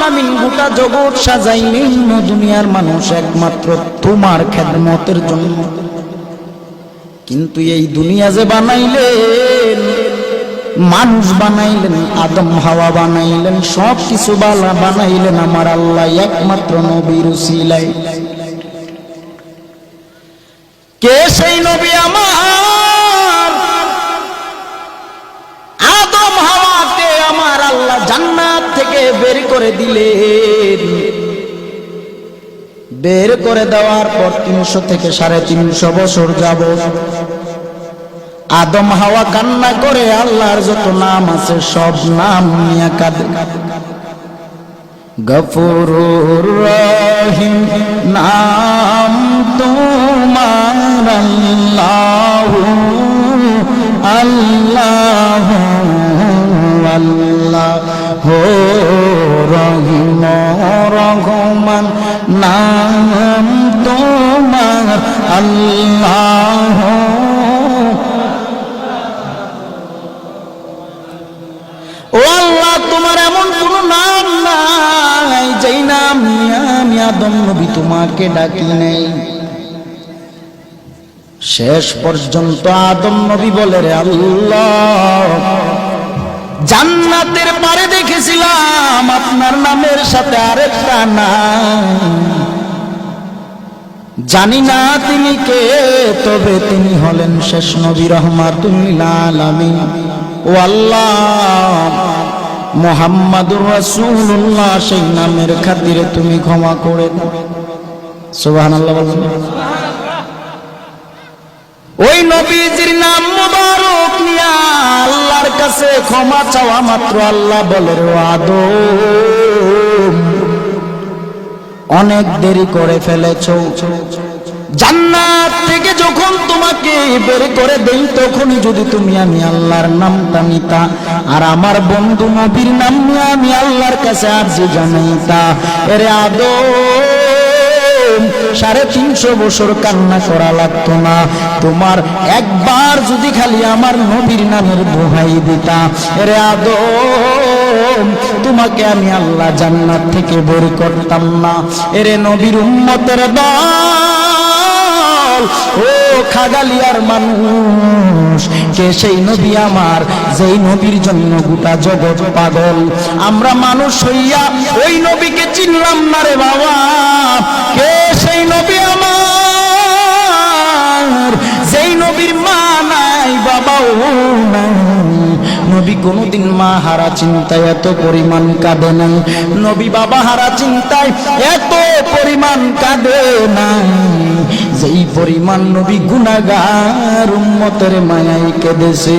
আলামিন গোটা জগৎ সাজাইলেন দুনিয়ার মানুষ একমাত্র তোমার খেদমতের জন্য। কিন্তু এই দুনিয়া যে বানাইলেন, মানুষ বানাইলেন, আদম হাওয়া বানাইলেন, সব কিছু বানাইলেন আমার আল্লাহ একমাত্র নবীর উসিলায়। কে সেই নবী? আমার আদম হাওয়াকে আমার আল্লাহ জান্নাত থেকে বের করে দিলেন। বের করে দেওয়ার পর 300 থেকে 350 বছর যাবত আদম হাওয়া কান্না করে আল্লাহর যত নাম আছে সব নাম নিয়ে কাঁদে। গফুরুর রহিম নাম তোমার আল্লাহু আল্লাহু আল্লাহু রহিম রহমান নাম তোমার আল্লাহু। ও আল্লাহ, তোমার এমন কোন নাম নাই যেই নাম নিয়ে আমি আদম নবী তোমাকে ডাকি নাই। শেষ পর্যন্ত আদম নবী বলে, রে আল্লাহ, জান্নাতের পারে দেখেছিলাম আপনার নামের সাথে আরেকটা নাম, জানি না তিনি কে, তবে তিনি হলেন শেষ নবী রাহমাতুল লিল আলামিন। ও আল্লাহ, মুহাম্মাদুর রাসূলুল্লাহ সেই নামের খাতিরে তুমি ক্ষমা করে দাও। সুবহানাল্লাহ বলেন। ওই নবীজির নাম মুবারক নিয়ে আল্লাহর কাছে ক্ষমা চাওয়া মাত্র আল্লাহ বলে, রে আদম, অনেক দেরি করে ফেলেছো। জান্নাত থেকে যখন তোমাকে বের করে দেই তখনই যদি তুমি আমি আল্লাহর নামটা নিতা আর আমার বন্ধু নবীর নাম নিয়ে আমি আল্লাহর কাছে আরজি জানাইতা, এরে আদম 350 বছর কান্না করা লাগতো না। তোমার একবার যদি খালি আমার নবীর নামের দোহাই দিতা, এরে আদম, তোমাকে আমি আল্লাহ জান্নাত থেকে বের করতাম না। এরে নবীর উম্মতের দল, ও খাগালিয়ার মানুষ, কে সেই নবী আমার যেই নবীর জন্য গোটা জগৎ পাগল? আমরা মানুষ হইয়া ওই নবীকে চিনলাম না রে বাবা। কে সেই নবী আমার যেই নবীর মা নাই, বাবাও নাই? নবী কোনদিন মা হারা চিন্তায় এত পরিমাণ কাঁদে নাই, নবী বাবা হারা চিন্তায় এত পরিমাণ কাঁদে নাই যেই পরিমাণ নবী গুনাহগার উম্মতের মায়ায় কেঁদেছে।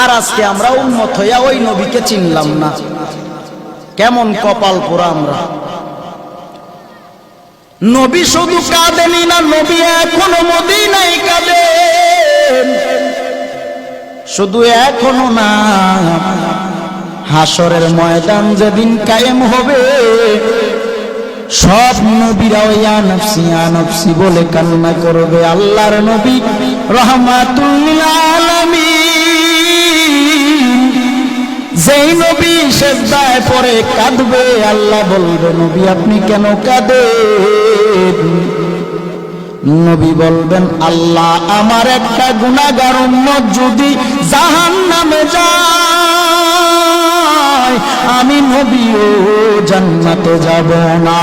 আর আজকে আমরা উম্মত হইয়া ওই নবীকে চিনলাম না, কেমন কপাল পোড়া আমরা। নবী শুধু কাঁদেনি না, নবী এখনো মদিনায় কাঁদেন। শুধু এখনো না, হাসরের ময়দান যেদিন কায়েম হবে সব নবীরাও ইয়া নফসি ইয়া নফসি বলে কান্না করবে। আল্লাহর নবী রাহমাতুল লিল আলামিন যেই নবী সিজদায় পড়ে কাঁদবে, আল্লাহ বলবে, নবী আপনি কেন কাঁদেন? নবী বলবেন, আল্লাহ আমার একটা গুনাহগার উম্মত যদি জাহান্নামে যায়, আমি নবীও জান্নাতে যাব না।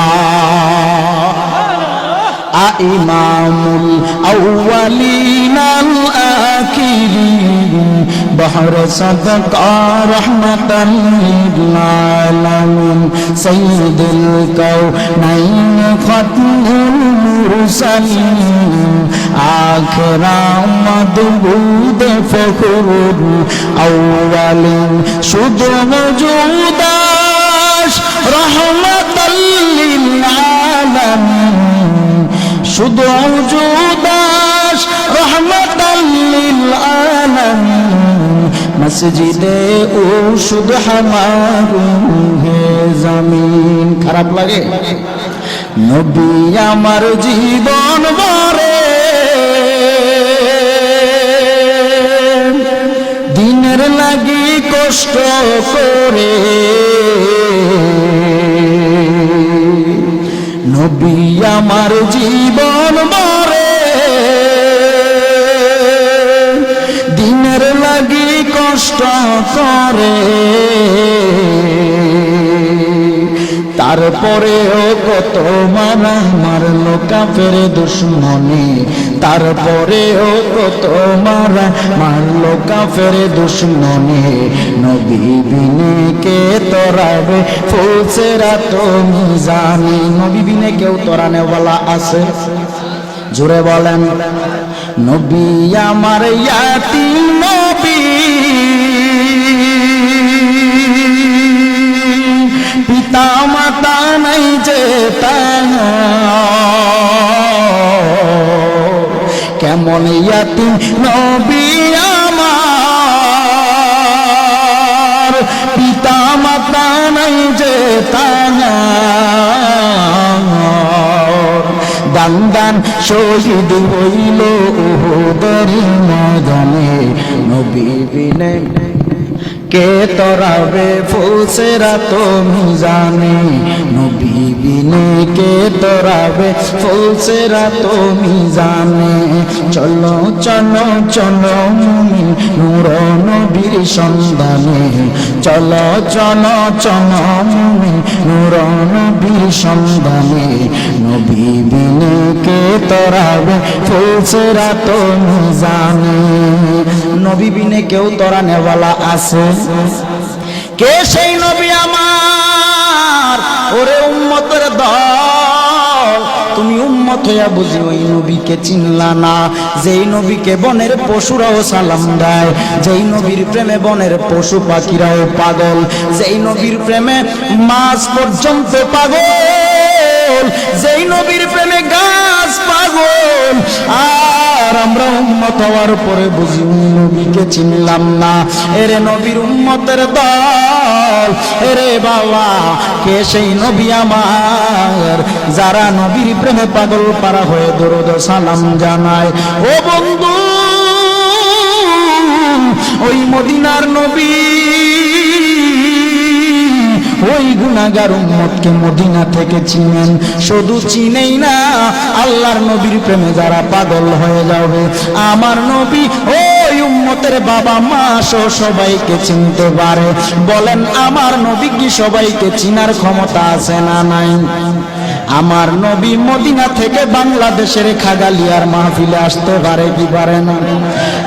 ইমামুল আউয়ালিন আল আখিরিন বহর সাদকা রহমাতাল লিল আলামিন সাইয়্যিদুল কাউনাইন খাতমুল মুরসালিন আখিরা মাদবুদ ফখরুল আউয়ালিন শুধু মওজুদাস রহমাতাল লিল আলামিন শুধু মওজুদাস রহমাতাল লিল আলামিন মসজিদে ও শুধু হামারু হে জমিন। খারাপ লাগে? নবী আমার জীবন ভরে দিনের লাগি কষ্ট করে নবী আমার জীবন মরে দিনের লাগি কষ্ট করে তারপরেও কত মারা মারলো কাফের দুশমনে তারপরেও কত মারা মারলো কাফের দুশমনে নবী বিনে কে তরাবে ফুলসেরা তুমি জানি নবী বিনে কেউ তরানে বলা আছে জোরে বলেন নবী আমার ইয়াতীম নবী পিতা মাতা নাই যে কেমন ইয়াতীম নবী আমার পিতা মাতা নাই যে দান দান শহীদ হইল উহুদের ময়দানে নবী বিনে কে তরাবে ফুলসেরা তুমি জানে নবী বিনে কে তরাবে ফুলসেরা তুমি জানে চলো চলো চলো মুমিন নূর নবীর সন্ধানে চলো চলো চলো মুমিন নূর নবীর সন্ধানে নবী বিনে কে তরাবে ফুলসেরা তুমি জানে নবী বিনে কেউ তরানে ওয়ালা আছে কে সেই নবী আমার ওরে উম্মতের দল তুমি উম্মত হইয়া বুঝি ওই নবীকে চিনলা না যেই নবীকে বনের পশুরাও সালাম দেয় যেই নবীর প্রেমে বনের পশু পাখিরাও পাগল যেই নবীর প্রেমে মাছ পর্যন্ত পাগল যেই নবীর প্রেমে গাছ পাগল আর আমরা উম্মত হওয়ার পরে বুঝি নবীকে চিনলাম না এরে নবীর উম্মতের দল এরে বাবা কে সেই নবী আমার যারা নবীর প্রেমে পাগল পারা হয়ে দরুদ সালাম জানায় ও বন্ধু ওই মদিনার নবী ওই গুনাহগার উম্মতকে মদিনা থেকে চিনেন শুধু চিনেই না আল্লাহর নবীর প্রেমে যারা পাগল হয়ে যাবে আমার নবী ওই উম্মতের বাবা মা সহ সবাইকে চিনতে পারে বলেন আমার নবী কি সবাইকে চিনার ক্ষমতা আছে না নাই আমার নবী মদিনা থেকে বাংলাদেশের খাগালিয়ার মাহফিলে আসতে পারে কি পারে না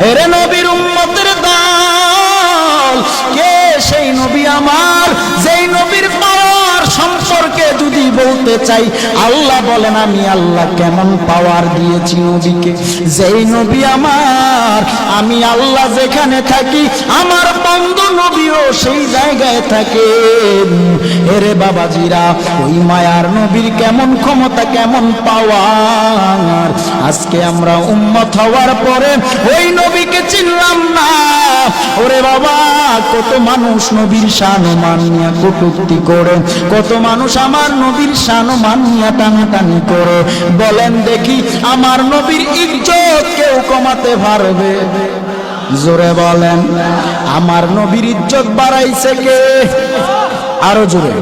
এরে নবীর উম্মতের দল কে সেই নবী আমার যেই নবীর পাওয়ার সম্পর্কে যদি বলতে চাই আল্লাহ বলেন আমি আল্লাহ কেমন পাওয়ার দিয়েছি নবীকে যেই নবী আমার আমি আল্লাহ যেখানে থাকি আমার বন্ধু নবীও সেই জায়গায় থাকে এরে বাবাজিরা ওই মায়ার নবীর কেমন ক্ষমতা কেমন পাওয়ার আজকে আমরা উম্মত হওয়ার পরে ওই নবীকে চিনলাম না ওরে বাবা কত মানুষ নবীর শান মান নিয়ে কটূক্তি করে কত মানুষ আমার নবীর শান মান নিয়ে টানাটানি করে বলেন দেখি আমার নবীর ইজ্জত কেউ কমাতে পারবে জোরে বলেন আমার নবীর ইজ্জত বাড়াইছে কে আরো জোরে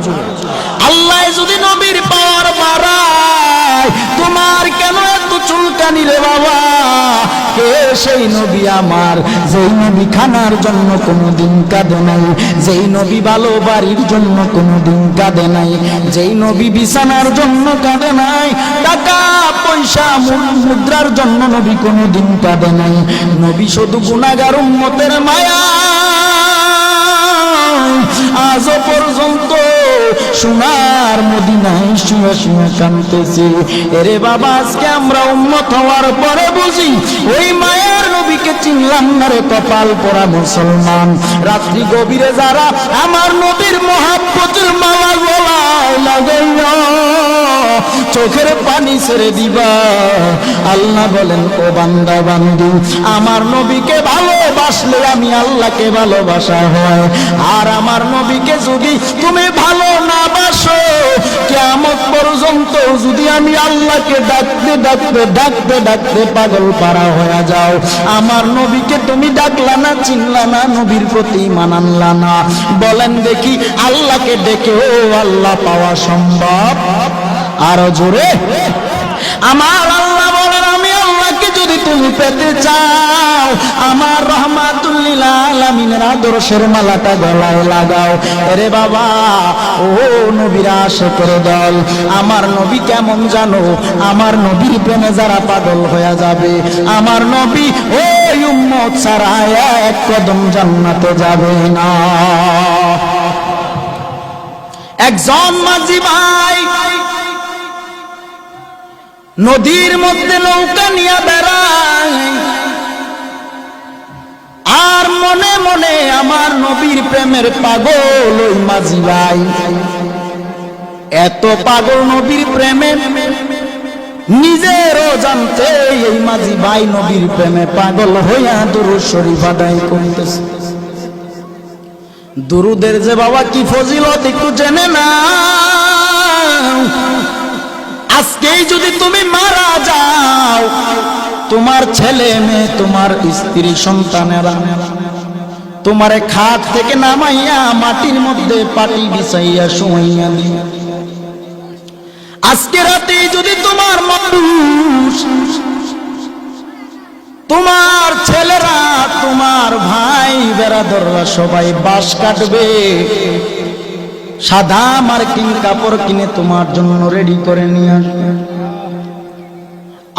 আল্লাহ যদি নবীর পাওয়ার বাড়ায় তোমার কেন এত চুলকানি রে বাবা কে সেই নবী আমার যেই নবী খানার জন্য কোনোদিন কাঁদে নাই যেই নবী ভালো বাড়ির জন্য কোনোদিন কাঁদে নাই যেই নবী বিছানার জন্য কাঁদে নাই টাকা পয়সা মুদ্রার জন্য নবী কোনোদিন কাঁদে নাই নবী শুধু গুনাহগার উম্মতের মায়া আজ পর্যন্ত সোনার মদিনায় শুয়ে শুয়ে কাঁদতেছি এরে বাবা আজকে আমরা উম্মত হওয়ার পরে বুঝি ওই মায়ের নবীকে চিনলাম না রে কপাল পোড়া মুসলমান রাত্রি গভীরে যারা আমার নবীর মহাব্বতের মালা গলায় লাগাইয়া চোখের পানি ছেড়ে দিবা। আল্লাহ বলেন, ও বান্দা বান্দি, আমার নবীকে ভালোবাসলে আমি আল্লাহকে ভালোবাসা হয়। আর আমার নবীকে যদি তুমি ভালো না বাসো, কিয়ামত পর্যন্ত যদি আমি আল্লাহকে ডাকতে ডাকতে ডাকতে ডাকতে পাগল পারা হয়ে যাও, আমার নবীকে তুমি ডাকলা না, চিনলা না, নবীর প্রতি ঈমান আনলা না, বলেন দেখি আল্লাহকে ডেকেও আল্লাহ পাওয়া সম্ভব? আরো জোরে। আমার আল্লাহ বলেন, আমি আল্লাহকে যদি তুমি পেতে চাও, আমার রহমাতুল লিল আলামিনের আদর্শের মালাটা গলায় লাগাও। আরে বাবা, ও নবীর আশিকের দল, আমার নবী কেমন জানো? আমার নবীর প্রেমে যারা পাগল হয়ে যাবে, আমার নবী ওই উম্মত ছাড়া এক কদম জান্নাতে যাবে না। একজন মাঝি ভাই নদীর মধ্যে নৌকা নিয়ে বেড়ায়, আর মনে মনে আমার নবীর প্রেমের পাগল ওই মাঝি ভাই। এত পাগল নবীর প্রেমে নিজেরও জানতে এই মাঝি ভাই নবীর প্রেমে পাগল হইয়া দুরূদ শরীফ আদায় করতেছে। দুরুদের যে বাবা কি ফজিলত একটু জেনে না। আজকেই যদি তুমি মারা যাও, তোমার ছেলে মেয়ে, তোমার স্ত্রী সন্তানেরা তোমারে খাট থেকে নামাইয়া মাটির মধ্যে পাটি বিছাইয়া শুয়াইয়া দিবে। আজকে রাতে যদি তোমার মানুষ, তোমার ছেলেরা, তোমার ভাই বেরাদররা সবাই বাঁশ কাটবে, সাদা মার্কিন কাপড় কিনে তোমার জন্য রেডি করে নিয়ে আসবে,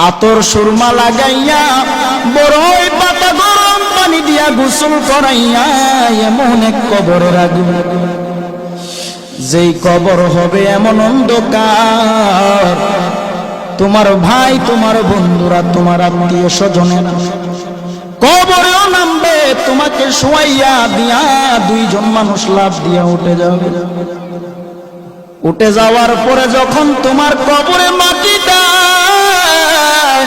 আতর সুরমা লাগাইয়া বড়ই পাতা গরম পানি দিয়া গোসল করাইয়া এমন এক কবরে রাখবে, যেই কবর হবে এমন অন্ধকার, তোমার ভাই, তোমার বন্ধুরা, তোমার আত্মীয় স্বজনেরা কবরেও নামবে, তোমাকে শোয়াইয়া দিয়া দুইজন মানুষ লাফ দিয়া উঠে যাবে। উঠে যাওয়ার পরে যখন তোমার কবরে মাটি দেয়,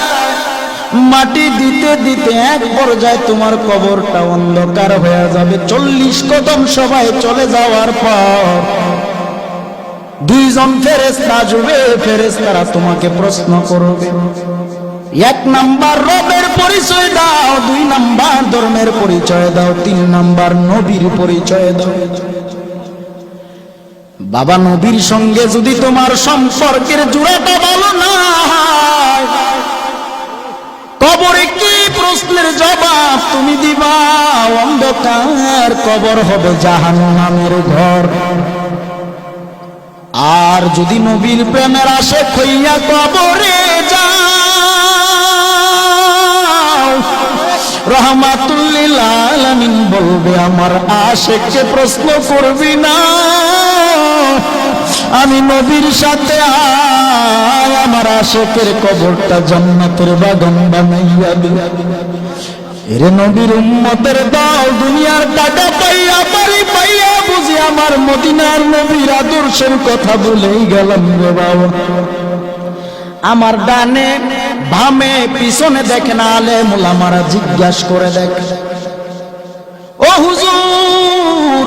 মাটি দিতে দিতে এক পর্যায়ে তোমার কবরটা অন্ধকার হয়ে যাবে। 40 কদম সবাই চলে যাওয়ার পর দুইজন ফেরেশতা আসবে, ফেরেশতারা তোমাকে প্রশ্ন করবে, 1 নাম্বার রবের পরিচয় দাও, 2 নাম্বার ধর্মের পরিচয় দাও, 3 নাম্বার নবীর পরিচয় দাও। বাবা, নবীর সঙ্গে যদি তোমার সম্পর্কের জোড়াটা ভালো না হয়, কবরে কি প্রশ্নের জবাব তুমি দিবা? অন্ধকার কবর হবে জাহান্নামের ঘর। আর যদি নবীর প্রেমের আশিক হইয়া কবরে যাও, রহমাতুল লিল আলামিন বলবে, আমার আশিককে প্রশ্ন করবি না, আমি নবীর সাথে আয়, আমার আশিকের কবরটা জান্নাতের বাগান বানাইয়া দিবে। এরে নবীর উম্মতের দল, দুনিয়ার টাকা পাইয়া, বাড়ি পাইয়া বুঝি আমার মদিনার নবীর আদর্শের কথা বলেই গেলাম রে বাবা। আমার ডানে বামে পিছনে দেখেন আলেম ওলামারা জিজ্ঞাসা করে দেখে, ও হুজুর,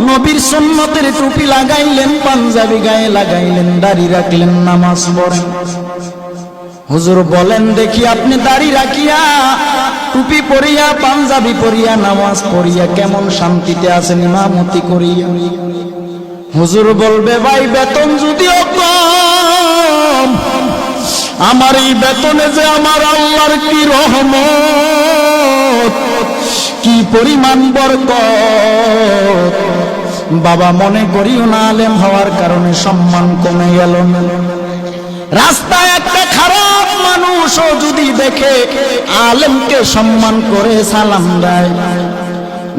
নবীর সুন্নতের টুপি লাগাইলেন, পাঞ্জাবি গায়ে লাগাইলেন, দাড়ি রাখলেন, নামাজ পড়েন, হুজুর বলেন দেখি আপনি দাড়ি রাখিয়া, টুপি পরিয়া, পাঞ্জাবি পরিয়া, নামাজ পড়িয়া কেমন শান্তিতে আছেন ইমামতি করিয়া? হুজুর বলবে, ভাই বেতন যদিও কম, আমার এই বেতনে যে আমার আল্লাহর কি রহমত, কি পরিমাণ বরকত। বাবা, মনে করিও না আলেম হওয়ার কারণে সম্মান কমে গেল না। রাস্তায় একটা খারাপ মানুষও যদি দেখে আলেমকে সম্মান করে সালাম দেয়,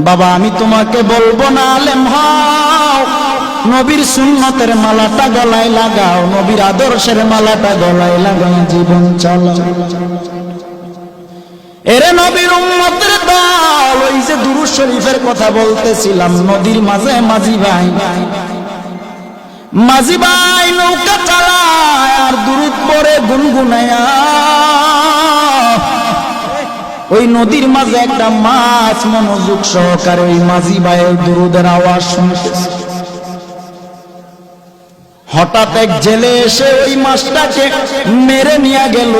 বাবা আমি তোমাকে বলবো না আলেম হও, নবীর সুন্নতের মালাটা গলায় লাগাও, নবীর আদর্শের মালাটা গলায় লাগাও, জীবন চালাও। এরে নবীর উম্মতের দল, ওই যে দুরূদ শরীফের কথা বলতেছিলাম, নদীর মাঝে মাঝি ভাই মাঝি ভাই নৌকা চালায় আর দুরূদ পড়ে গুনগুনায়া। ওই নদীর মাঝে একটা মাছ মনোযোগ সহকারে ওই মাঝি ভাইয়ের দুরূদের আওয়াজ শুনতেছে। হঠাৎ এক জেলে এসে ওই মাছটাকে মেরে নিয়ে গেল।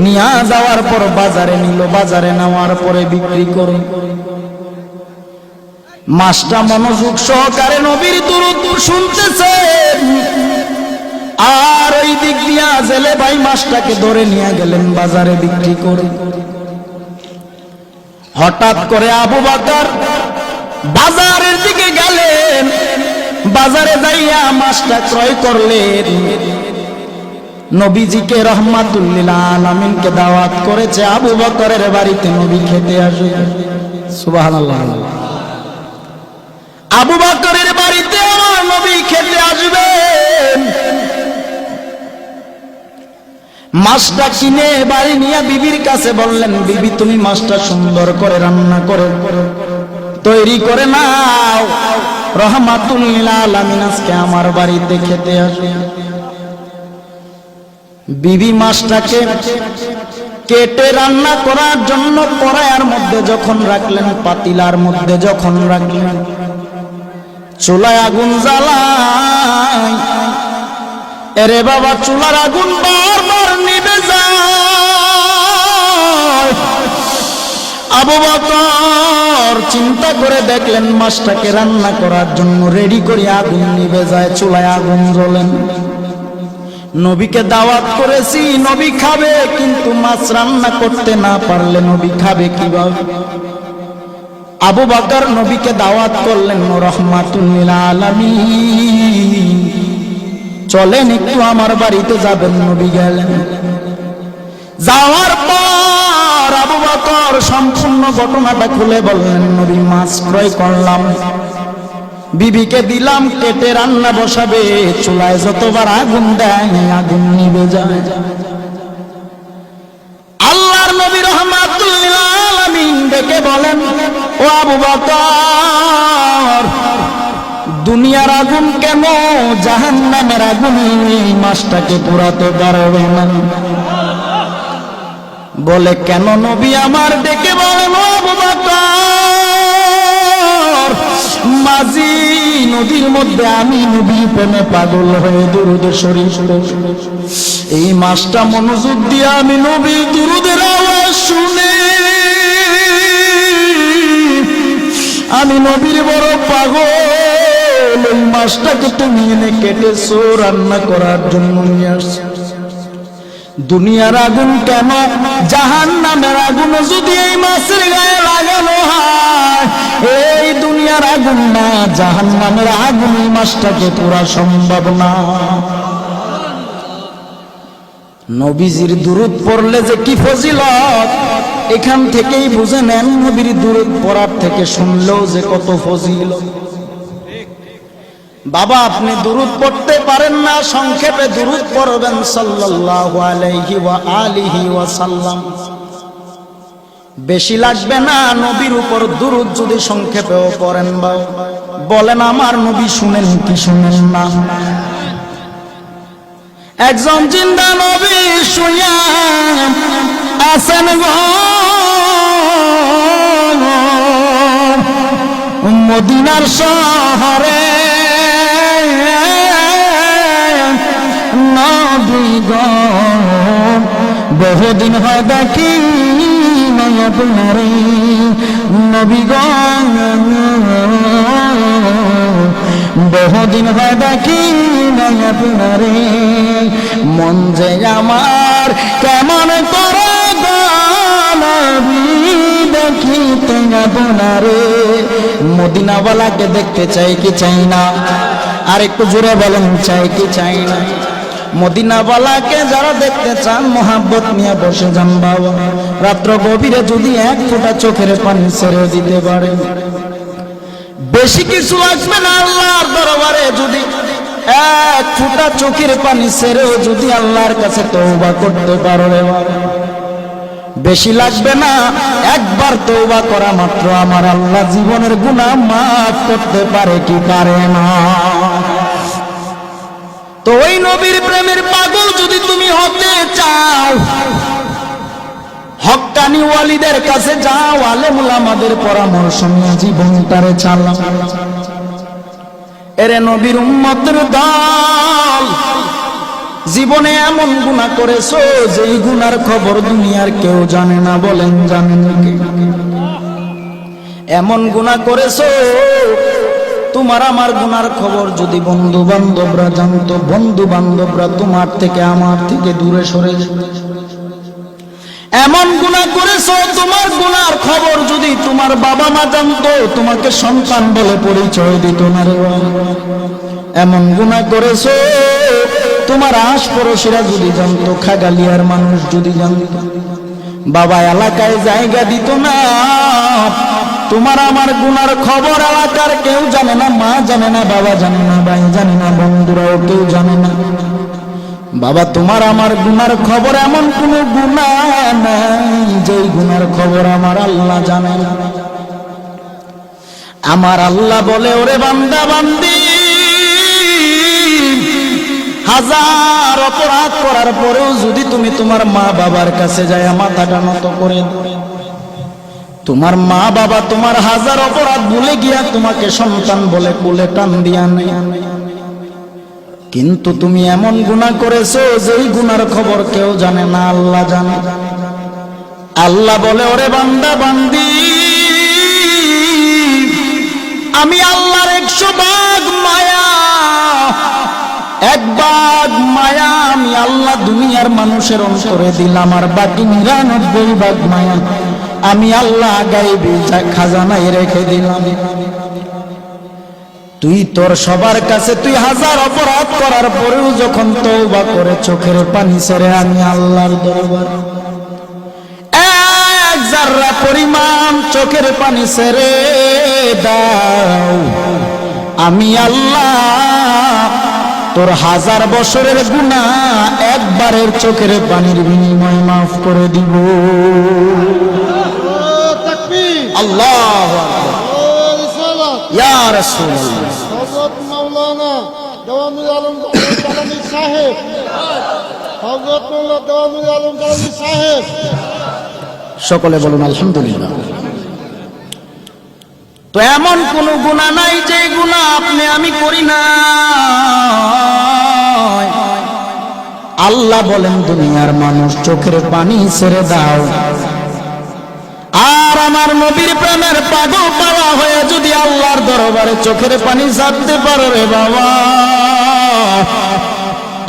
নিয়ে যাওয়ার পর বাজারে নিল, বাজারে নেওয়ার পরে বিক্রি করে। মাছটা মনোযোগ সহকারে নবীর দুরূদ শুনতেছে, আর ওই দিক দিয়া জেলে ভাই মাছটাকে ধরে নিয়ে গেলেন বাজারে বিক্রি করে। হঠাৎ করে আবু বকর বাজারের দিকে গেলেন, বাজারে যাইয়া মাছটা ক্রয় করলেন। নবীজিকে রাহমাতুল লিল আলামিনকে দাওয়াত করেছে আবু বকরের বাড়িতে নবী খেতে আসবে। সুবহানাল্লাহ। আবু বকরের বাড়িতে আমার নবী খেতে আসবেন। মাছটা কিনে বাড়ি নিয়ে বিবির কাছে বললেন, বিবি তুমি মাছটা সুন্দর করে রান্না করে তৈরি করে নাও, রাহমাতুল লিল আলামিন আজকে আমার বাড়িতে খেতে আসবে। বিবি মাছটাকে কেটে রান্না করার জন্য কড়াইয়ের মধ্যে যখন রাখলেন, পাতিলার মধ্যে যখন রাখলেন, চুলায় আগুন জ্বালায়। এরে বাবা, চুলার আগুন বারবার নিভে যায়। আবু বকর চিন্তা করে দেখলেন মাছটাকে রান্না করার জন্য রেডি করে আগুন নিভে যায়, চুলায় আগুন জ্বলেন। নবীকে দাওয়াত করেছি, নবী খাবে, কিন্তু মাছ রান্না করতে না পারলে নবী খাবে কিভাবে? আবু বকর নবীকে দাওয়াত করলেন, রাহমাতুল লিল আলামিন চলেন একটু আমার বাড়িতে যাবেন। নবী গেলেন। যাওয়ার পর আবু বকর সম্পূর্ণ ঘটনাটা খুলে বললেন, নবী মাছ ক্রয় করলাম, বিবিকে দিলাম, কেটে রান্না বসাবে, চুলায় যতবার আগুন দেয় আগুন নিভে যায়। আল্লাহর নবী রাহমাতুল লিল আলামিন ডেকে বলেন, ও আবু বকর, দুনিয়ার আগুন কেন জাহান্নামের আগুন এই মাছটাকে পোড়াতে পারবে না? বলে কেন? নবী আমার ডেকে বলেন, ও আবু বকর, মাঝি নদীর মধ্যে আমি নবী প্রেমে পাগল হয়ে দুরূদ শরীফ এই মাছটা মনোযোগ দিয়ে আমি নবী দুরূদের আওয়াজ শুনে আমি নবীর বড় পাগল। এই মাছটাকে তুমি এনে কেটেছো, রান্না করার জন্য নিয়ে আসছো। দুনিয়ার আগুন কেন জাহান্নামের আগুন যদি এই মাছের গায়ে লাগানো হয়, এই দুনিয়ার আগুন না জাহান্নামের আগুন এই মাছটাকে পুরা সম্ভব না। নবীজির দুরূদ পড়লে যে কি ফজিলত, এখান থেকেই বুঝে নেন নবীর দুরূদ পড়ার থেকে শুনলেও যে কত ফজিলত। বাবা, আপনি দুরূদ পড়তে পারেন না, সংক্ষেপে দুরূদ পড়বেন সাল্লাল্লাহু আলাইহি ওয়া আলিহি ওয়া সাল্লাম। বেশি লাগবে না, নবীর উপর দুরূদ যদি সংক্ষেপেও পড়েন বা বলেন আমার নবী শুনেন কি শুনেন না? একজন জিন্দা নবী শুইয়া আছেন গো মদিনার শহরে, নবী গো বহুদিন হয় দেখি আপনারে, নবী গো বহুদিন হয় দেখি আপনারে, মন যে আমার কেমন করে নবী দেখিতে আপনারে। মদিনাওয়ালাকে দেখতে চাই কি চাই না? আর একটু জোরে বলেন, চাই কি চাই না? মদিনাওয়ালাকে যারা দেখতে চান মোহাব্বত নিয়ে বসে যান বাবা। রাত্র গভীরে যদি এক ফোঁটা চোখের পানি ছেড়ে দিতে পারেন, বেশি কিছু আসবে না আল্লাহর দরবারে। যদি এক ফোঁটা চোখের পানি ছেড়েও যদি আল্লাহর কাছে তওবা করতে পারো রে বাবা, বেশি লাগবে না, একবার তওবা করা মাত্র আমার আল্লাহ জীবনের গুনাহ মাফ করতে পারে কি পারে না? তো ওই নবীর প্রেমের পাগল যদি তুমি হতে চাও, হক্কানি ওয়ালিদের কাছে যাও, আলেম উলামাদের পরামর্শ নিয়ে জীবনটারে চালাও। এরে নবীর উম্মতের দল, জীবনে এমন গুনাহ করেছো যেই গুনার খবর দুনিয়ার কেউ জানে না, বলেন জানেন কি? এমন গুনাহ করেছো তোমার আমার গুনার খবর যদি বন্ধু বান্ধবরা জানতো, বন্ধু বান্ধবরা তোমার থেকে আমার থেকে দূরে সরে যেত। এমন গুনাহ করেছো তোমার গুনার খবর যদি তোমার বাবা মা জানতো, তোমাকে সন্তান বলে পরিচয় দিত না রে। এমন গুনাহ করেছো তোমার আশপাশেরা যদি জানতো, খাগালিয়ার মানুষ যদি জানতো, বাবা এলাকায় জায়গা দিত না। তোমার আমার গুনার খবর এলাকার কেউ জানে না, মা জানে না, বাবা জানে না, ভাই জানে না, বন্ধুরাও কেউ জানে না। বাবা তোমার আমার গুনার খবর এমন কোন গুনাহ নাই যেই গুনার খবর আমার আল্লাহ জানে না। আমার আল্লাহ বলে, ওরে বান্দা বান্দি, হাজার অপরাধ করার পরেও যদি তুমি তোমার মা বাবার কাছে যায় মাথাটা নত করে, তোমার মা বাবা তোমার হাজার অপরাধ ভুলে গিয়া তোমাকে সন্তান বলে কোলে টান দিয়া নেয়, কিন্তু তুমি এমন গুনাহ করেছো যেই গুনার খবর কেউ জানে না, আল্লাহ জানে। আল্লাহ বলে, ওরে বান্দা বান্দি, আমি আল্লাহর 100 ভাগ মায়া, 1 ভাগ মায়া আমি আল্লাহ দুনিয়ার মানুষের অন্তরে দিলাম, আর বাকি 99 ভাগ মায়া আমি আল্লাহ গায়বী খাজানায় রেখে দিলাম। তুই তোর সবার কাছে তুই হাজার অপরাধ করার পরেও যখন তওবা করে চোখের পানি ছেড়ে আমি আল্লাহর দরবারে 1 জাররা পরিমাণ চোখের পানি ছেড়ে দাও, আমি আল্লাহ তোর 1000 বছরের গুনাহ একবারের চোখের পানির বিনিময়ে মাফ করে দিব। আল্লাহু আকবার, ইয়া রাসূলুল্লাহ। হযরত মাওলানা দেওয়ানুল আলম কালামী সাহেব, হযরত মাওলানা দেওয়ানুল আলম কালামী সাহেব, সকলে বলুন আলহামদুলিল্লাহ। তো এমন কোন গুনাহ নাই যে গুনাহ আপনি আমি করি না। আল্লাহ বলেন, দুনিয়ার মানুষ চোখের পানি ছেড়ে দাও, আর আমার নবীর প্রেমের পাগল পাওয়া হয়ে যদি আল্লাহর দরবারে চোখের পানি ছাড়তে পারো রে বাবা,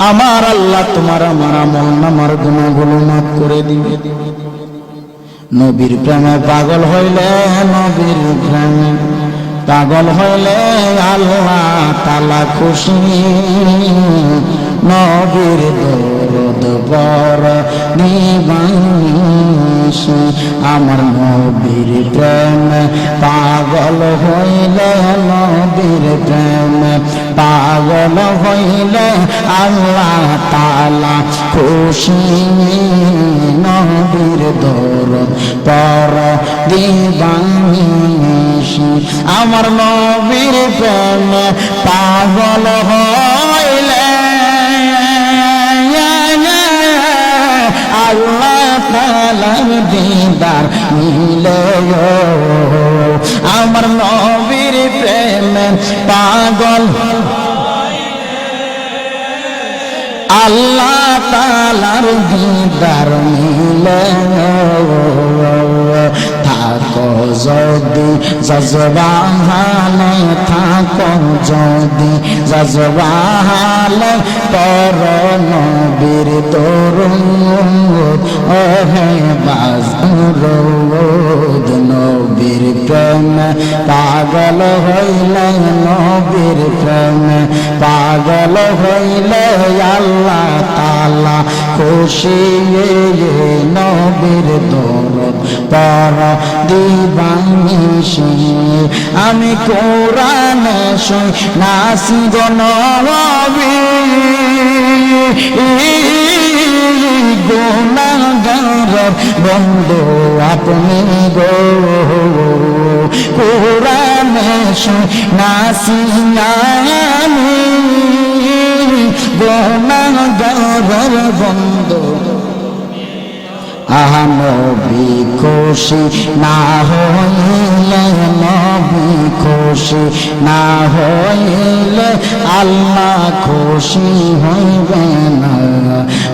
আমার আল্লাহ তোমার আমার আমল নামার গুনাহগুলো মাফ করে দিবে। নবীর প্রেমে পাগল হইলে, নবীর প্রেমে পাগল হইলে আল্লাহ তাআলা খুশি। নবীর দরদ পর নিবাসী, আমার নবীর প্রেমে পাগল হইলে, নবীর প্রেমে পাগল হইলে আল্লাহ তাআলা খুশি। নবীর দরদ পর দিবানিশি, আমার নবীর প্রেমে পাগল হইলে আল্লাহ তাআলার দিদার মিলে। আমার নবীর প্রেমে পাগল আল্লাহ তাআলার দিদার মিলে। থাকো যদি জজবাহালে, থাকো যদি জজবাহালে, পর নবীর দরুদ ওহে বাজরুদ। নবীর প্রেমে পাগল হইলে, নবীর প্রেমে পাগল হইলে আল্লাহ তাআলা খুশি। নবীর দরদ পর দিবানিশি, আমি কোরআনে শুনাছি গো নবী, গুনাহগার বন্ধু আপনি গো। কোরআনে শুনাছি আমি গুনাহগারের বন্ধু আহা নবী খুশি না হইলে নবী খুশি না হইলে আল্লাহ খুশি হইবে না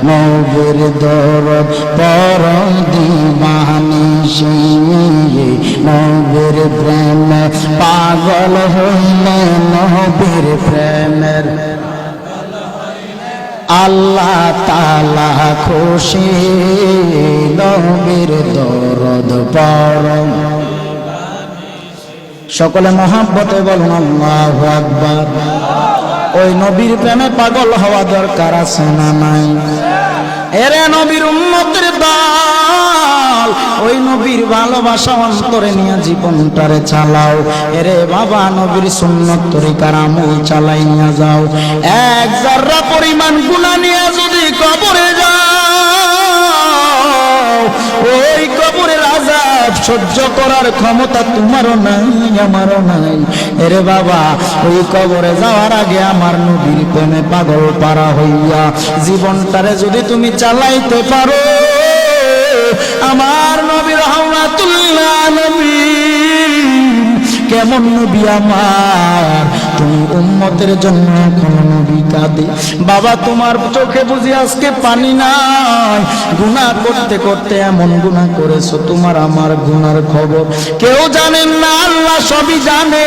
নবীর দরদ পর দিবানিশি নবীর প্রেমে পাগল হইলে নবীর প্রেমের আল্লাহ তাআলা খুশি নবীর দরদ পড় সকলে মহব্বতে বলুন আল্লাহু আকবার। ওই নবীর প্রেমে পাগল হওয়া দরকার আছে না নাই? এরে নবীর উম্মতের দল, ওই নবীর ভালোবাসা অন্তরে নিয়ে জীবনটারে চালাও। এরে বাবা নবীর সুন্নত তরিকার আমল চালাই নিয়ে যাও। এক যারা পরিমাণ গুনাহ নিয়ে যদি কবরে যাও, ওই কবরের আযাব সহ্য করার ক্ষমতা তোমারও নাই আমারও নাই। এরে বাবা ওই কবরে যাওয়ার আগে আমার নবীর প্রেমে পাগল পারা হইয়া জীবনটারে যদি তুমি চালাইতে পারো, আমার নবী রাহমাতুল আলামিন কেমন নবী আমার, তুমি উম্মতের জন্য কোন নবী কাঁদে। বাবা তোমার চোখে বুঝি আজকে পানি নাই, গুনাহ করতে করতে এমন গুনাহ করেছো তোমার আমার গুনার খবর কেউ জানেন না, আল্লাহ সবই জানে।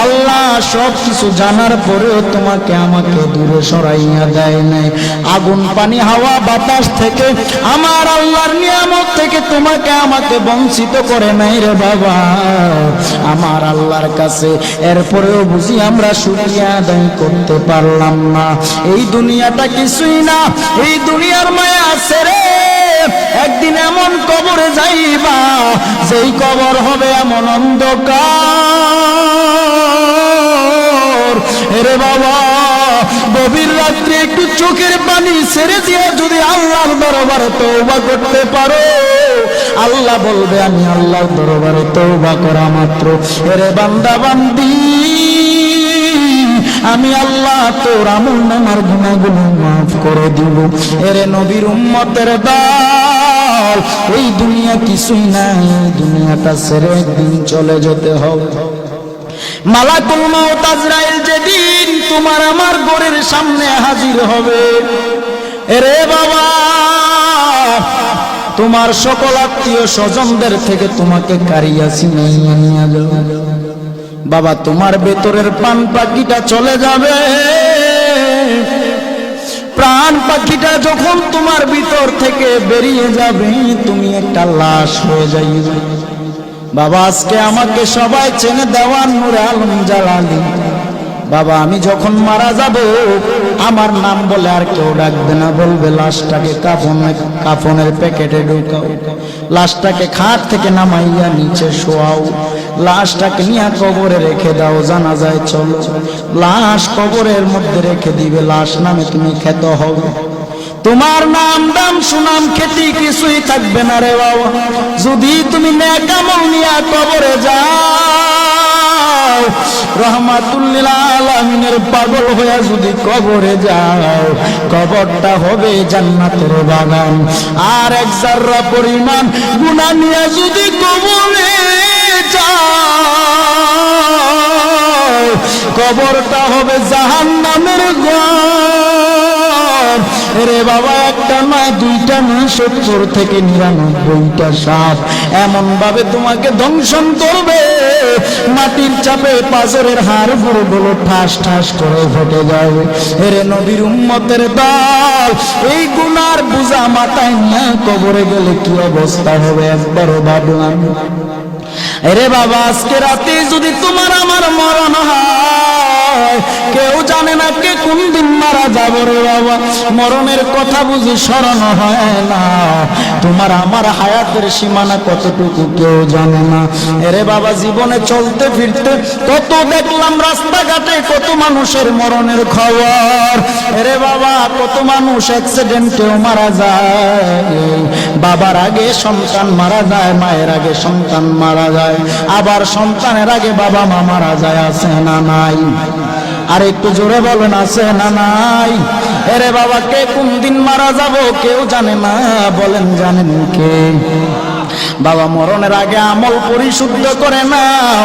আল্লাহ সব কিছু জানার পরেও তোমাকে আমাকে দূরে সরাইয়া দেয় নাই। আগুন পানি হাওয়া বাতাস থেকে আমার আল্লাহর নিয়ামত থেকে তোমাকে আমাকে বঞ্চিত করে নাই রে বাবা আমার আল্লাহর কাছে। এরপরেও বুঝি আমরা শুকরিয়া আদায় করতে পারলাম না। এই দুনিয়াটা কিছুই না, এই দুনিয়ার মায়া আছে রে। একদিন এমন কবরে যাইবা যেই কবর হবে এমন অন্ধকার। এরে বাবা গভীর রাত্রে একটু চোখের পানি ছেড়ে দিয়ে যদি আল্লাহর দরবারে তওবা করতে পারো, আল্লাহ বলবে আমি আল্লাহর দরবারে তওবা করা মাত্র এরে বান্দা বান্দি আমি আল্লাহ তোর আমলনামার গুনাহগুলো মাফ করে দিব। এরে নবীর উম্মতের দল, এই দুনিয়া কিছুই নাই, দুনিয়াটা ছেড়ে একদিন চলে যেতে হবে। মালাকুল মউত আজরাইল যেদিন তোমার আমার ঘরের সামনে হাজির হবে, এরে বাবা তোমার সকল আত্মীয় স্বজনদের থেকে তোমাকে কারিয়া ছিনাইয়া নিয়ে যাবে। বাবা তোমার ভেতরের প্রাণ পাখিটা চলে যাবে। প্রাণ পাখিটা যখন তোমার ভিতর থেকে বেরিয়ে যাবে তুমি একটা লাশ হয়ে যাইবে। বাবা আজকে আমাকে সবাই চেনে দেওয়ান নূরে আলম জালালি। বাবা আমি যখন মারা যাব আমার নাম বলে আর কেউ ডাকবে না, বলবে লাশটাকে কাফনের প্যাকেটে ঢুকাও, লাশটাকে খাট থেকে নামাইয়া নিচে শোয়াও, লাশটাকে নিয়ে কবরে রেখে দাও, জানাজায় চলো। লাশ কবরের মধ্যে রেখে দিবে, লাশ নামে তুমি খেত হবে। তোমার নাম দাম সুনাম খ্যাতি কিছুই থাকবে না রে বাবা। যদি তুমি নেক আমল নিয়ে কবরে যাও, রহমাতুল লিল আলামিনের পাগল হয়ে যদি কবরে যাও, কবরটা হবে জান্নাতের বাগান। আর এক যারা পরিমাণ গুনাহ নিয়ে যদি কবরে যাও, কবরটা হবে জাহান্নামের ঘর। রে বাবা একটা নয় দুইটা নয় 70 থেকে 99টা সাপ এমন ভাবে তোমাকে দংশন করবে, মাটির চাপে পাথরের হাড় গুলো ঠাস ঠাস করে ফেটে যাবে। এরে নবীর উম্মতের দল, এই গুনার বোঝা মাথায় নিয়ে কবরে গেলে কি অবস্থা হবে একবারও ভাবলাম। এরে বাবা আজকে রাতে যদি তোমার আমার মরণ হয়, কেউ জানে না কে কোন দিন মারা যাবে রে বাবা। মরণের কথা বুঝি স্মরণ হয় না, তোমার আমার হায়াতের সীমানা কতটুকু কেউ জানে না। এরে বাবা জীবনে চলতে ফিরতে কত দেখলাম রাস্তাঘাটে কত মানুষের মরণের খবর। এরে বাবা কত মানুষ অ্যাক্সিডেন্টেও মারা যায়, বাবার আগে সন্তান মারা যায়, মায়ের আগে সন্তান মারা যায়, আবার সন্তানের আগে বাবা মা মারা যায়, আছে না নাই? আর একটু জোরে বলেন আছে না নাই? এরে বাবা, কে কোন দিন মারা যাব কেউ জানে না, বলেন জানেন কে? বাবা, মরণের আগে আমল পরিশুদ্ধ করে নাও।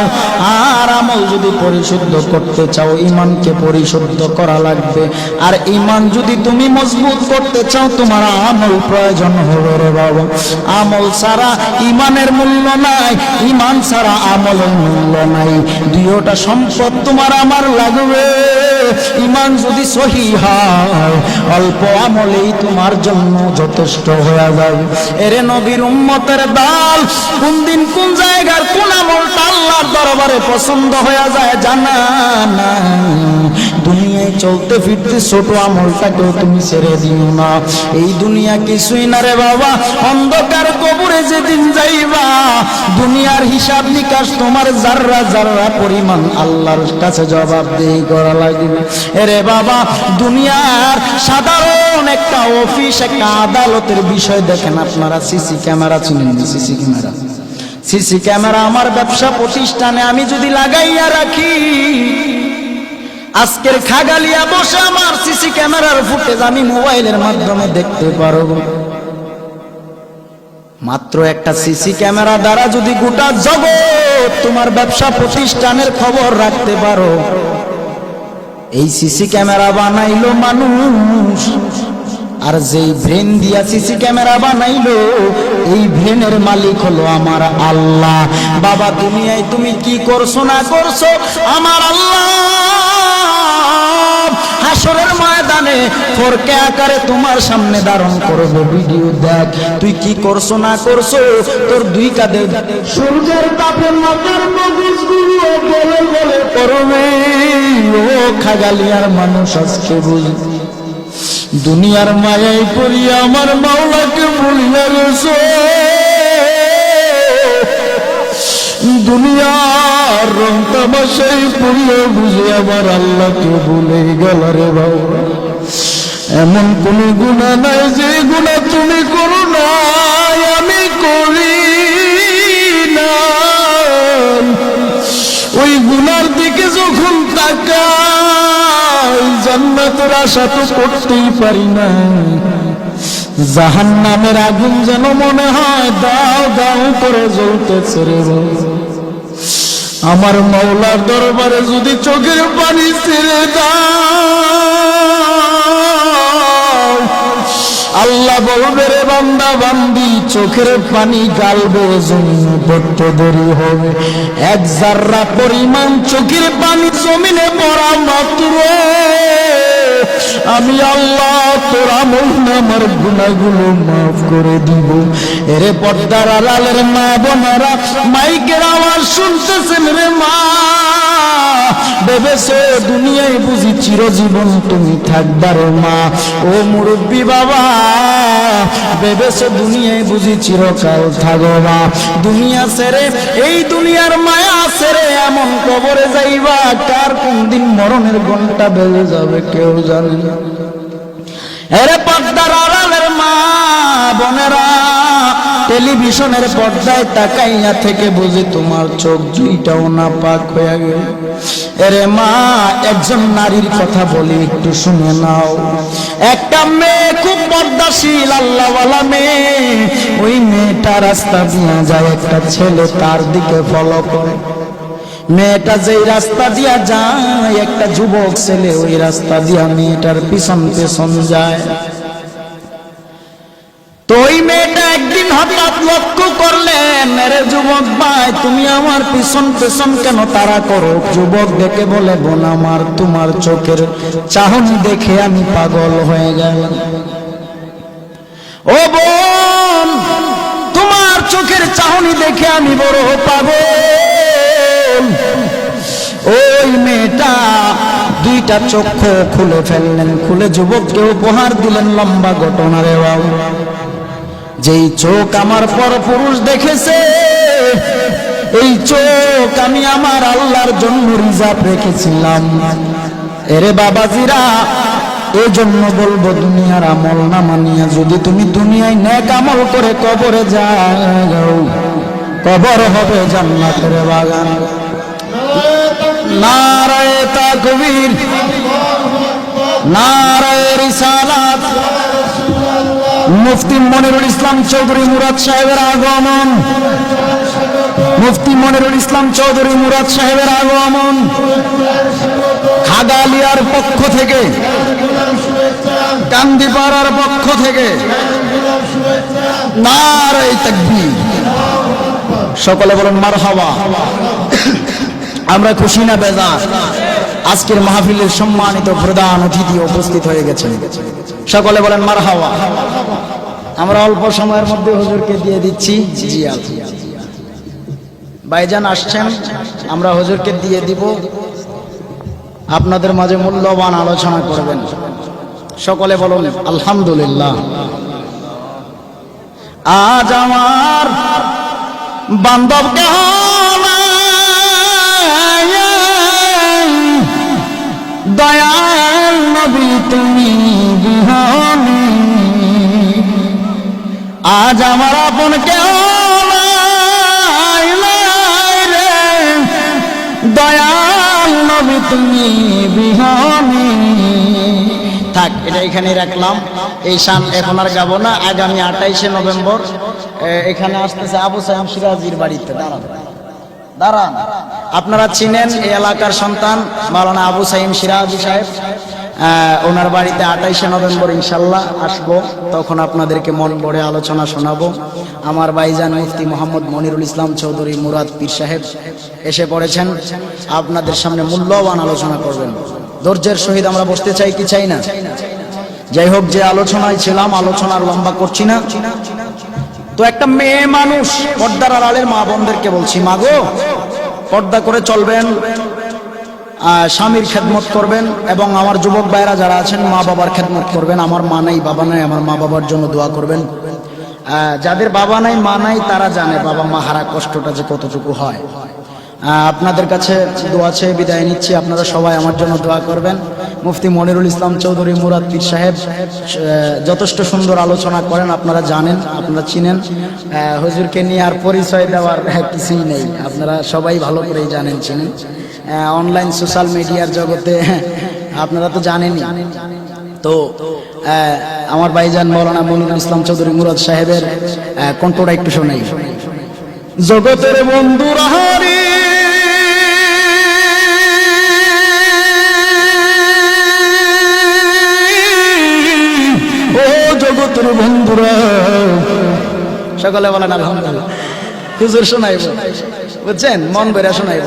আর আমল যদি পরিশুদ্ধ করতে চাও, ঈমানকে পরিশুদ্ধ করা লাগবে। আর ঈমান যদি তুমি মজবুত করতে চাও, তোমার আমল প্রয়োজন হবে রে বাবা। আমল ছাড়া ঈমানের মূল্য নাই, ঈমান ছাড়া আমলের মূল্য নাই। দুইটা সম্পদ তোমার আমার লাগবে। ঈমান যদি সহি হয়, অল্প আমলেই তোমার জন্য যথেষ্ট হয়ে যাবে। এরে নবীর উম্মতের দাল, কোন দিন কোন জায়গার কোন আমলটা আল্লাহর দরবারে পছন্দ হয়ে যায় জানা নাই। দুনিয়ায় চলতে ফিরতে ছোট আমলটাকেও তুমি ছেড়ে দিও না। এই দুনিয়া কিছুই না রে বাবা, অন্ধকার কবরে যেদিন যাইবা, দুনিয়ার হিসাব নিকাশ তোমার জাররা জাররা পরিমাণ আল্লাহর কাছে জবাবদিহি করা লাগবে। এরে বাবা, দুনিয়ার সাধারণ একটা অফিস, একটা আদালতের বিষয় দেখেন আপনারা। সিসি ক্যামেরা চিনেন? সিসি ক্যামেরা, সিসি ক্যামেরা আমার ব্যবসা প্রতিষ্ঠানে আমি যদি লাগাইয়া রাখি, আজকের খাগালিয়া বসে আমার সিসি ক্যামেরার ফুটেজ আমি মোবাইলের মাধ্যমে দেখতে পারবো। মাত্র একটা সিসি ক্যামেরা দ্বারা যদি গোটা জগৎ তোমার ব্যবসা প্রতিষ্ঠানের খবর রাখতে পারো। এই সিসি ক্যামেরা বানাইলো মানুষ, আর যেই ব্রেন দিয়া সিসি ক্যামেরা বানাইলো, এই ব্রেনের মালিক হলো আমার আল্লাহ। বাবা, দুনিয়ায় তুমি কি করছো না করছো, আমার আল্লাহ হাসরের ময়দানে ফরকে আকারে তোমার সামনে ধারণ করবে। ভিডিও দেখ, তুই কি করছো না করছো। তোর দুই কাঁধে সূর্যের তাপে মাথার মগজগুলো গলে গলে করবে। ও খাগালিয়ার মানুষ, আজকে বুঝ, দুনিয়ার মায়ায় পড়িয়া আমার মাওলাকে ভুলিয়া গেছো। দুনিয়ার রং তামাশাই পড়িয়া বুঝে আমার আল্লাহকে ভুলে গেল রে বাবা। এমন কোন গুনাহ নাই যে গুনাহ তুমি করো না, আমি করি না। ওই গুনার দিকে যখন তাকাই, জান্নাতের আশা তো করতেই পারি না। জাহান্নামের আগুন যেন মনে হয় দাও দাও করে জ্বলতেছে রে। আমার মাওলার দরবারে যদি চোখের পানি ছেড়ে দাও, আল্লাহ বলবে রে বান্দা বান্দি, চোখের পানি গালবে জমিনে পড়তে দেরি হবে। এক জাররা পরিমাণ চোখের পানি জমিনে পড়া মাত্র আমি আল্লাহ তোর আমল নামার গুনাহগুলো মাফ করে দিব। এরে পর্দার আড়ালের মা বোনেরা, মাইকের আওয়াজ শুনতেছেন রে মা, ভেবেছো দুনিয়ায় বুঝি চিরজীবন তুমি থাকবা রে মা। ও মুরব্বী বাবা, ভেবেছো দুনিয়ায় বুঝি চিরকাল থাকবা। দুনিয়া ছেড়ে, এই দুনিয়ার মায়া ছেড়ে এমন কবরে যাইবা, কার কোন দিন মরণের ঘন্টা বেজে যাবে কেউ জানে না। এরে পর্দার আড়ালের মা বোনেরা, টেলিভিশনের পর্দায় তাকাইয়া থেকে বুঝি তোমার চোখ দুইটাও না পাক হয়ে গেল। এরে মা, একজন নারীর কথা বলি, একটু শুনে নাও। একটা মেয়ে খুব পর্দাশীল আল্লাহওয়ালা মেয়ে, ওই মেয়েটা রাস্তা দিয়ে যায়, একটা ছেলে তার দিকে ফলো করে। মেয়েটা যেই রাস্তা দিয়া যায়, একটা যুবক ছেলে ওই রাস্তা দিয়া মেয়েটার পিছন পিছন যায়। তো ওই মেয়েটা একদিন হঠাৎ লক্ষ্য করলেন, আরে যুবক ভাই, তুমি আমার পিছন পিছন কেন তাড়া করো? যুবক দেখে বলে, বোন আমার, তোমার চোখের চাহনি দেখে আমি পাগল হয়ে গেলাম। ও বোন, তোমার চোখের চাহনি দেখে আমি বড় পাগল। ওই মেয়েটা দুইটা চক্ষু খুলে ফেললেন, খুলে যুবককে উপহার দিলেন। লম্বা ঘটনা রে বাবু। যেই চোখ আমার পর পুরুষ দেখেছে, এই চোখ আমি আমার আল্লাহর জন্য রিজার্ভ রেখেছিলাম। এরে বাবাজিরা, এই জন্য বলবো, দুনিয়ার আমল না মানিয়া যদি তুমি দুনিয়ায় নেক আমল করে কবরে যাও, কবর হবে জান্নাতের বাগান। নারায়ে তাকবীর। মুফতি মনিরুল ইসলাম চৌধুরী মুরাদ সাহেবের আগমন, মুফতি মনিরুল ইসলাম চৌধুরী মুরাদ সাহেবের আগমন খাগালিয়ার পক্ষ থেকে, কান্দিপাড়ার পক্ষ থেকে নারে তাকবীর। সকলে বলুন মারহাবা। আমরা খুশি না বেজার? আজকের মাহফিলের সম্মানিত প্রধান অতিথি উপস্থিত হয়ে গেছেন, সকলে বলেন মারহাবা। আমরা অল্প সময়ের মধ্যে হুজুরকে দিয়ে দিচ্ছি। জি ভাইজান আসছেন, আমরা হুজুরকে দিয়ে দিব, আপনাদের মাঝে মূল্যবান আলোচনা করবেন। সকলে বলুন আলহামদুলিল্লাহ। আজ আমার বান্ধবকে দয়াল নবী তুমি বিহনে, আজ আমার আপন কেউ নাই রে, দয়াল নবী তুমি বিহনে। থাক, এটা এখানে রাখলাম। এই শান এখন আর গাবো না। আগামী 28শে নভেম্বর এখানে আসতেছে আবু সাইম সিরাজির বাড়িতে। দাঁড়ান, আপনারা চিনেন এই এলাকার সন্তান মাওলানা আবু সাইম সিরাজি সাহেব, ওনার বাড়িতে 28শে নভেম্বর ইনশাল্লাহ আসবো। তখন আপনাদেরকে মন ভরে আলোচনা শোনাবো। আমার ভাইজান মুফতি মোহাম্মদ মনিরুল ইসলাম চৌধুরী মুরাদ পীর সাহেব এসে পড়েছেন, আপনাদের সামনে মূল্যবান আলোচনা করবেন। ধৈর্যের সহিত আমরা বসতে চাই কি চাই না? যাই হোক, যে আলোচনায় ছিলাম, আলোচনার লম্বা করছি না। তো একটা মেয়ে মানুষ, পর্দার আড়ালের মা বোনদেরকে বলছি, মা গো, পর্দা করে চলবেন, স্বামীর খেদমত করবেন, এবং আমার যুবক ভাইরা যারা আছেন মা বাবার খেদমত করবেন। আমার মা নাই বাবা নাই, আমার মা বাবার জন্য দোয়া করবেন। যাদের বাবা নাই মা নাই তারা জানে বাবা মা হারা কষ্টটা যে কতটুকু হয়। আপনাদের কাছে দোয়া চেয়ে বিদায় নিচ্ছি, আপনারা সবাই আমার জন্য দোয়া করবেন। মুফতি মনিরুল ইসলাম চৌধুরী মুরাদ পীর সাহেব যথেষ্ট সুন্দর আলোচনা করেন, আপনারা জানেন, আপনারা চিনেন। হুজুরকে নিয়ে আর পরিচয় দেওয়ার কিছুই নেই, আপনারা সবাই ভালো করেই জানেন, চিনেন। অনলাইন সোশ্যাল মিডিয়ার জগতে আপনারা তো জানেনই। তো আমার ভাইজান মাওলানা মনিরুল ইসলাম চৌধুরী মুরাদ সাহেবের কণ্ঠটা একটু শোনাই। জগতের বন্ধুরা হরি জগতের বন্ধুরা, সকলে বলেন আলহামদুলিল্লাহ। হুজুর শোনাইব, বুঝছেন, মন বইরা শোনাইব।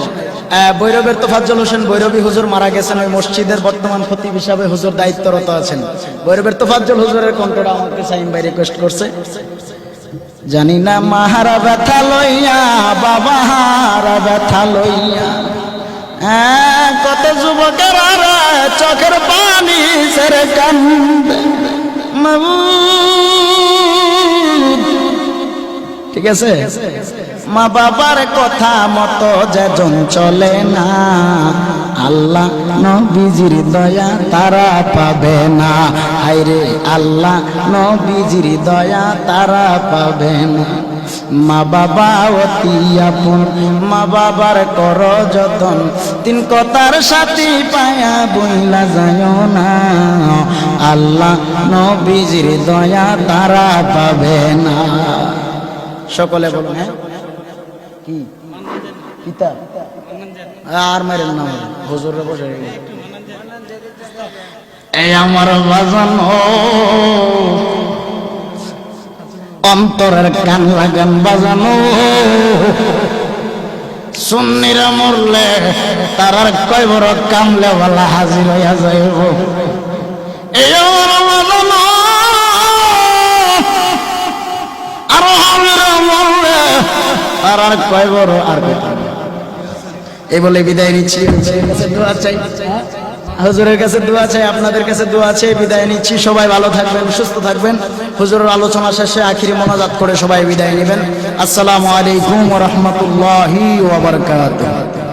ভৈরবের তোফাজ্জল হোসেন ভৈরবী হুজুর মারা গেছেন, ওই মসজিদের বর্তমান খতিব হিসাবে হুজুর দায়িত্বরত আছেন। ভৈরবের তোফাজ্জল হুজুরের কণ্ঠটা আমাকে সাইম ভাই রিকোয়েস্ট করছে। জানি না মাহারা ব্যথা লইয়া, বাবা হারা ব্যথা লইয়া, কত যুবকের চোখের পানি ছেড়ে কান্দে। ঠিক আছে, মা বাবার কথা মতো যেজন চলে না, আল্লাহ নবীজির দয়া তারা পাবে না। হায়রে আল্লাহ নবীজির দয়া তারা পাবে না। মা বাবা অতি আপন, মা বাবার কর যতন, তিন কথার সাথী পায়া বইলা যায় না, আল্লাহ নবীজির দয়া তারা পাবে না। সকলে বলুন হ্যাঁ কি কিতা আর মেরেন না, হুজুরে বসে এই আমার বাজানো অন্তরের কান লাগান বাজানো। সুন্নিরা মরলে তারার কয় বড় কামলে বলা হাজির হইয়া যাইব। এই আমার বাজানো আরো হাজিরা মরলে তারার কয় বড় আর এই বলে বিদায় নিচ্ছি। দোয়া চাই, হুজুরের কাছে দোয়া চাই, আপনাদের কাছে দোয়া চাই, বিদায় নিচ্ছি। সবাই ভালো থাকবেন, সুস্থ থাকবেন। হুজুরের আলোচনা শেষে আখিরি মোনাজাত করে সবাই বিদায় নেবেন। আসসালামু আলাইকুম ওয়া রাহমাতুল্লাহি ওয়া বারাকাতুহু।